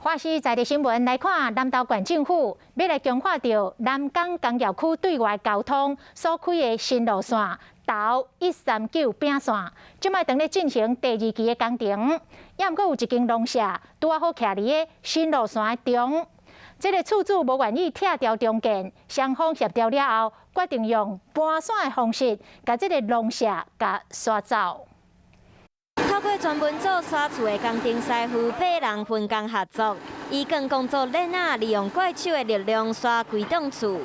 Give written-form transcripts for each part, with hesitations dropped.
华视在地新闻来看，南投县政府要来强化着南港工业区对外交通所开的新路线投139饼线，即卖正咧进行第2期的工程。也毋过有一间农舍拄好徛伫个新路线的中，这个厝主无愿意拆掉中间，双方协调了后，决定用搬线的方式，把这个农舍甲刷走。 透过专门做刷厝的工程师傅8人分工合作，以更工作链仔利用怪手的力量刷规栋厝。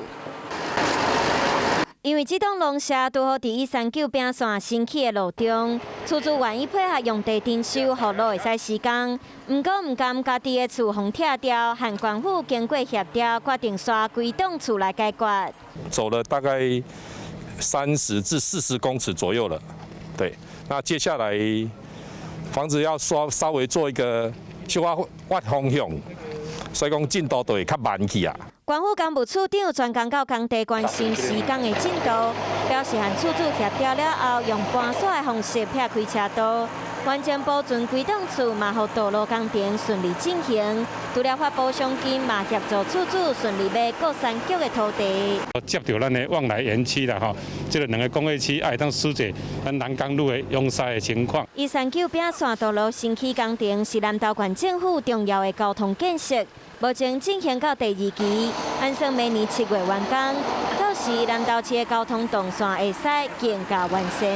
因为这栋农舍拄好伫139饼线新起的路中，厝主愿意配合用地征收，互路会使施工。不过唔甘家己的厝互拆掉，和官府经过协调，决定刷规栋厝来解决。走了大概30至40公尺左右了，对。那接下来。 房子要稍微做一个小挖方向，所以讲进度就会较慢去啊。官府工务处长专工到工地关心施工的进度，表示和厝主协调了后，用搬线的方式撇开车道，完全保存规栋厝，嘛互道路工程顺利进行。除了发补偿金，嘛协助厝主顺利买各3局的土地。接到咱的往来园区啦吼，这个2个工业区爱当疏解咱南港路的拥塞的情况。139饼线道路新起工程是南投县政府重要的交通建设，目前进行到第2期，按算明年7月完工，到时南投市的交通动线会使更加完善。